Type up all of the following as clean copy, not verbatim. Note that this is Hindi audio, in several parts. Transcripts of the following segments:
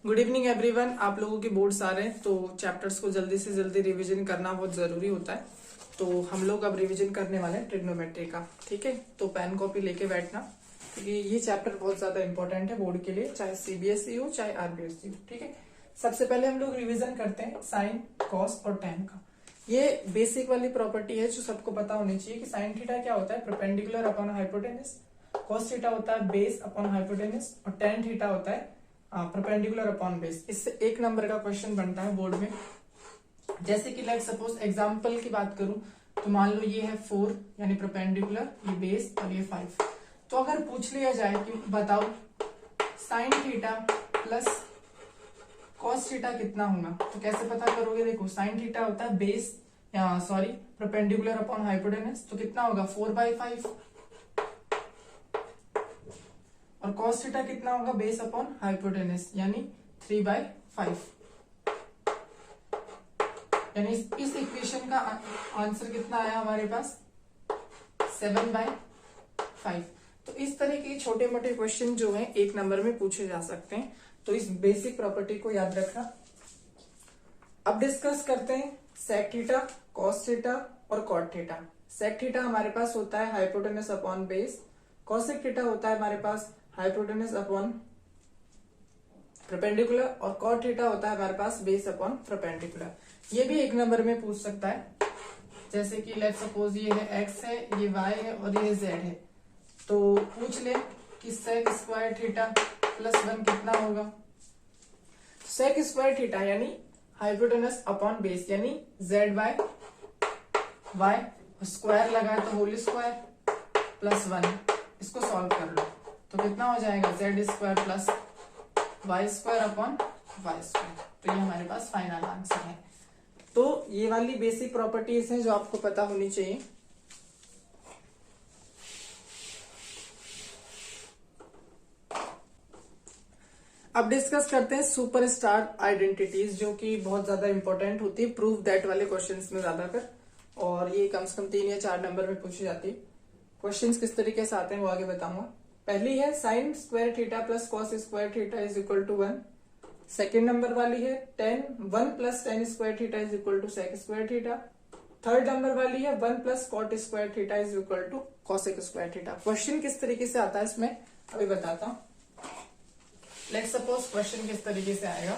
Good evening everyone. आप लोगों के बोर्ड्स आ रहे हैं तो चैप्टर्स को जल्दी से जल्दी रिवीजन करना बहुत जरूरी होता है। तो हम लोग अब रिवीजन करने वाले हैं ट्रिग्नोमेट्री का। ठीक है, तो पेन कॉपी लेके बैठना क्योंकि ये चैप्टर बहुत ज्यादा इंपॉर्टेंट है बोर्ड के लिए, चाहे सीबीएसई हो चाहे आरबीएसई हो। ठीक है, सबसे पहले हम लोग रिविजन करते हैं साइन, कॉस और टैन का। ये बेसिक वाली प्रॉपर्टी है जो सबको पता होनी चाहिए कि साइन थीटा क्या होता है, perpendicular upon hypotenuse. Cos theta होता है बेस अपॉन हाइपोटेनस और टैन थीटा होता है परपेंडिकुलर अपॉन बेस। इससे एक नंबर का क्वेश्चन बनता है बोर्ड में। जैसे कि लेट सपोज एग्जांपल की बात करूं तो मान लो ये है 4 यानी परपेंडिकुलर, ये बेस और ये 5। तो अगर पूछ लिया जाए कि बताओ sine theta plus cos theta कितना होगा, तो कैसे पता करोगे? देखो साइन थीटा होता है base sorry perpendicular upon hypotenuse, तो कितना होगा 4/5। और कॉस थीटा कितना होगा बेस अपॉन हाइपोटेनस यानी 3/5। यानी इस इक्वेशन का आंसर कितना आया हमारे पास 7/5। तो इस तरह के छोटे मोटे क्वेश्चन जो है एक नंबर में पूछे जा सकते हैं, तो इस बेसिक प्रॉपर्टी को याद रखना। अब डिस्कस करते हैं सेक थीटा, कॉस थीटा और कॉट थीटा। सेक थीटा हमारे पास होता है hypotenuse upon base, cosec theta होता है हमारे पास हाइपोटेनस अपॉन परपेंडिकुलर और कॉट थीटा होता है हमारे पास बेस अपॉन परपेंडिकुलर। ये भी एक नंबर में पूछ सकता है। जैसे कि लेट सपोज ये है x है, ये y है और ये z है, तो पूछ ले कि सेक स्क्वायर थीटा प्लस 1 कितना होगा। सेक स्क्वायर थीटा यानी हाइपोटेनस अपॉन बेस यानी z/y, स्क्वायर लगाए तो होल स्क्वायर प्लस 1। इसको सॉल्व कर लो तो कितना हो जाएगा z² plus y² upon y²। तो ये हमारे पास फाइनल आंसर है। तो ये वाली बेसिक प्रॉपर्टीज हैं जो आपको पता होनी चाहिए। अब डिस्कस करते हैं सुपरस्टार आइडेंटिटीज, जो कि बहुत ज्यादा इंपॉर्टेंट होती है प्रूफ दैट वाले क्वेश्चंस में ज्यादातर, और ये कम से कम 3 या 4 नंबर में पूछी जाती है। क्वेश्चंस किस तरीके से आते हैं वो आगे बताऊंगा। पहली है sine square theta plus cos square theta is equal to 1। Second number वाली है 1 plus tan square theta is equal to sec square theta. Third number वाली है 1 plus cot square theta is equal to cosec square theta. Question किस तरीके से आता है इसमें अभी बताता हूं। लेट सपोज क्वेश्चन किस तरीके से आएगा,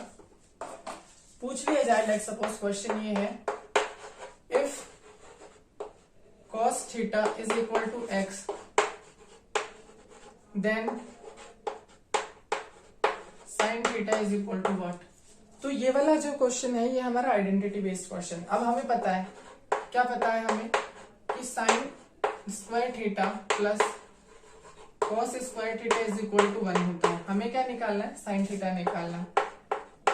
पूछ लिया जाए। लेट सपोज क्वेश्चन ये है if cos theta is equal to x then sin theta is equal to what. तो ये वाला जो क्वेश्चन है ये हमारा आइडेंटिटी बेस्ड क्वेश्चन। अब हमें पता है, क्या पता है हमें कि sine square theta plus cos square theta is equal to 1 होता है। हमें क्या निकालना है, साइन थीटा निकालना है।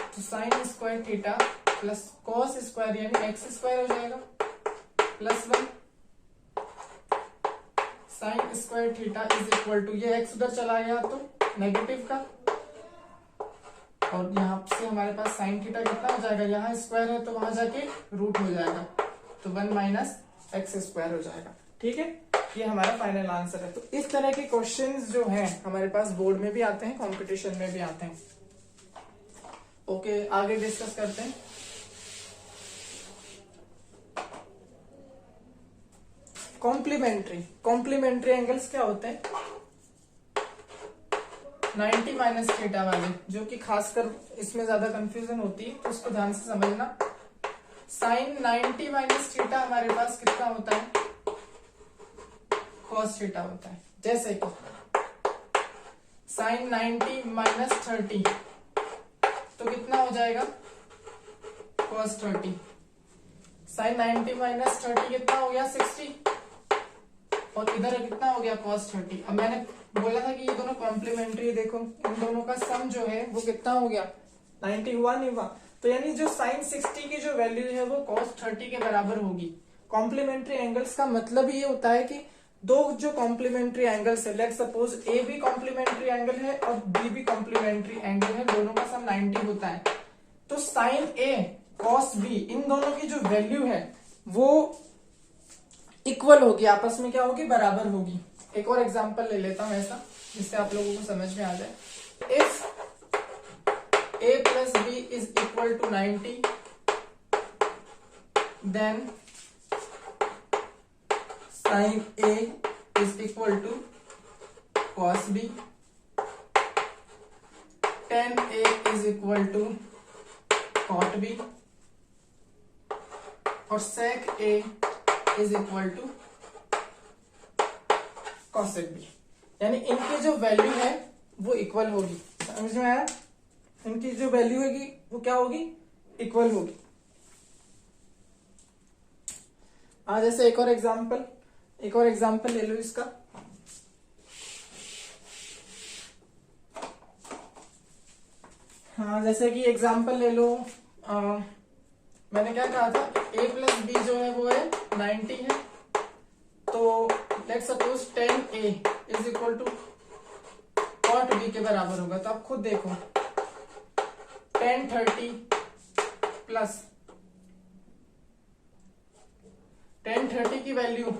तो sine square theta plus cos square यानी एक्स स्क्वायर हो जाएगा plus 1 sine square theta is equal to, ये एक्स उधर चला गया तो नेगेटिव का, और यहाँ से हमारे पास साइन थीटा कितना हो जाएगा, यहाँ स्क्वायर है तो वहां जाके रूट हो जाएगा, तो 1 माइनस एक्स स्क्वायर हो जाएगा। ठीक है, ये हमारा फाइनल आंसर है। तो इस तरह के क्वेश्चंस जो हैं हमारे पास बोर्ड में भी आते हैं, कंपटीशन में भी आते हैं। ओके, आगे डिस्कस करते हैं। कॉम्प्लीमेंट्री एंगल्स क्या होते हैं, 90 माइनस थीटा वाले, जो कि खासकर इसमें ज्यादा कंफ्यूजन होती है, तो उसको ध्यान से समझना। साइन 90 माइनस थीटा हमारे पास कितना होता है, कॉस थीटा होता है। जैसे कि साइन 90 माइनस 30 तो कितना हो जाएगा कॉस 30। साइन 90 माइनस 30 कितना हो गया 60, और इधर कितना हो गया cos 30। अब मैंने बोला था कि ये दोनों कॉम्प्लीमेंट्री, देखो इन दोनों का सम जो है वो कितना हो गया 90 हुआ नहीं हुआ, तो यानी जो साइन 60 की जो वैल्यू है वो cos 30 के बराबर होगी। कॉम्प्लीमेंट्री एंगल्स का मतलब ये होता है कि दो जो कॉम्प्लीमेंट्री एंगल्स है, लेट सपोज ए भी कॉम्प्लीमेंट्री एंगल है और बी भी कॉम्प्लीमेंट्री एंगल है, दोनों का सम 90 होता है, तो साइन ए cos बी इन दोनों की जो वैल्यू है वो इक्वल होगी, आपस में क्या होगी, बराबर होगी। एक और एग्जांपल ले लेता हूं ऐसा जिससे आप लोगों को समझ में आ जाए। If a plus b is equal to 90, then sin a is equal to cos b, tan a is equal to cot b, और sec a is equal to cosec b। यानी इनकी जो वैल्यू है वो इक्वल होगी। समझ में आया? इनकी जो वैल्यू होगी वो क्या होगी? इक्वल होगी। जैसे एक और एग्जांपल ले लो इसका। जैसे कि एग्जांपल ले लो, मैंने क्या कहा था, a प्लस बी जो है वो है 90 है, तो let's suppose tan a is equal to cot b के बराबर होगा। तो आप खुद देखो, tan 30 प्लस tan 30 की वैल्यू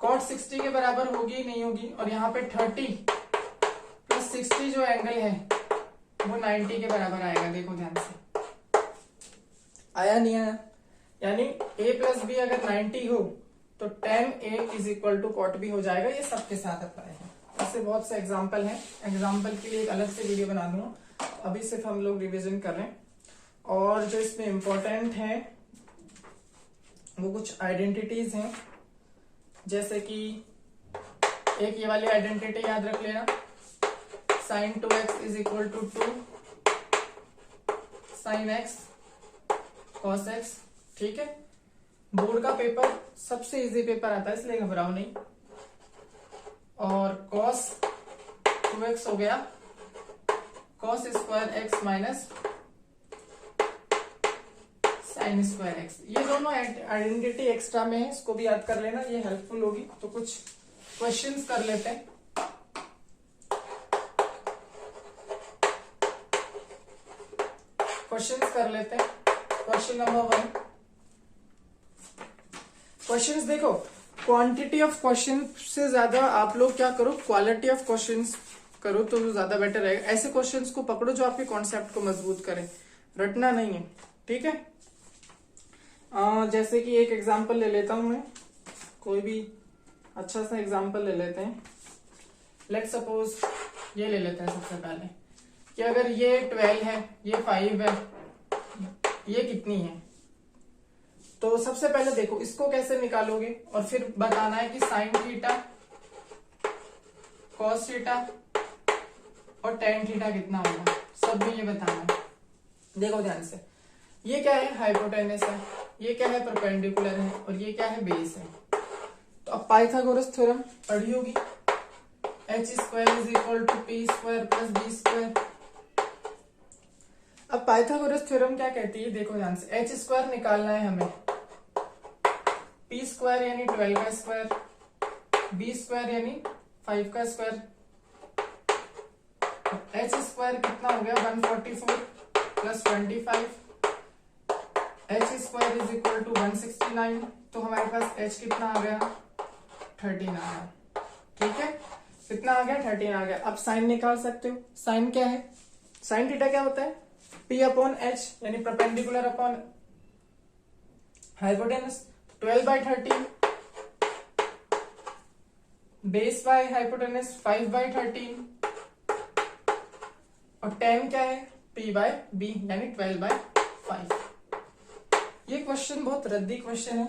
cot 60 के बराबर होगी नहीं होगी, और यहाँ पे 30 प्लस 60 जो एंगल है वो 90 के बराबर आएगा। देखो ध्यान से, आया नहीं आया? यानी a प्लस बी अगर 90 हो तो tan a is equal to cot b हो जाएगा। ये सबके साथ अप्लाई है। ऐसे बहुत से एग्जाम्पल हैं, एग्जाम्पल के लिए एक अलग से वीडियो बना दूंगा, अभी सिर्फ हम लोग रिवीजन कर रहे हैं। और जो इसमें इंपॉर्टेंट है वो कुछ आइडेंटिटीज हैं, जैसे कि एक ये वाली आइडेंटिटी याद रख लेना, sin 2x is equal to 2 sin x cos x। ठीक है, बोर्ड का पेपर सबसे इजी पेपर आता है, इसलिए घबराओ नहीं। और cos 2x हो गया cos square x minus sin square x। ये दोनों आइडेंटिटी एक्स्ट्रा में है, इसको भी याद कर लेना, ये हेल्पफुल होगी। तो कुछ क्वेश्चंस कर लेते हैं। Question number 1। क्वेश्चंस देखो, क्वांटिटी ऑफ क्वेश्चन से ज्यादा आप लोग क्या करो, क्वालिटी ऑफ क्वेश्चंस करो तो ज्यादा बेटर रहेगा। ऐसे क्वेश्चंस को पकड़ो जो आपके कॉन्सेप्ट को मजबूत करें, रटना नहीं है। ठीक है, जैसे कि एक एग्जांपल ले लेता हूं मैं, कोई भी अच्छा सा एग्जांपल ले लेते हैं। लेट्स सपोज ये ले लेते हैं सबसे पहले कि अगर ये 12 है, ये 5 है, ये कितनी है। तो सबसे पहले देखो इसको कैसे निकालोगे, और फिर बताना है कि साइन थीटा, कॉस थीटा और टेन थीटा कितना होगा, सब में ये बताना है। देखो ध्यान से, ये क्या है, हाइपोटेनस है, ये क्या है, परपेंडिकुलर है, और ये क्या है, बेस है। तो अब पाइथागोरस थ्योरम पढ़ी होगी, h square is equal to P square plus B square. अब पाइथागोरस थ्योरम क्या कहती है, देखो ध्यान से, h स्क्वायर निकालना है हमें, पी स्क्वायर यानी 12 का स्क्वायर, बी स्क्वायर यानी 5 का स्क्वायर, h स्क्वायर कितना हो गया 144 plus 25, h square is equal to 169। तो हमारे पास h कितना आ गया, 13 आ गया। ठीक है, कितना आ गया, 13 आ गया। अब साइन निकाल सकते हो, साइन क्या है, साइन थीटा क्या होता है, p अपॉन h यानी perpendicular upon hypotenuse. 12/13 base by hypotenuse 5/13, और tan क्या है, p/b यानी 12/5। ये क्वेश्चन बहुत रद्दी क्वेश्चन है,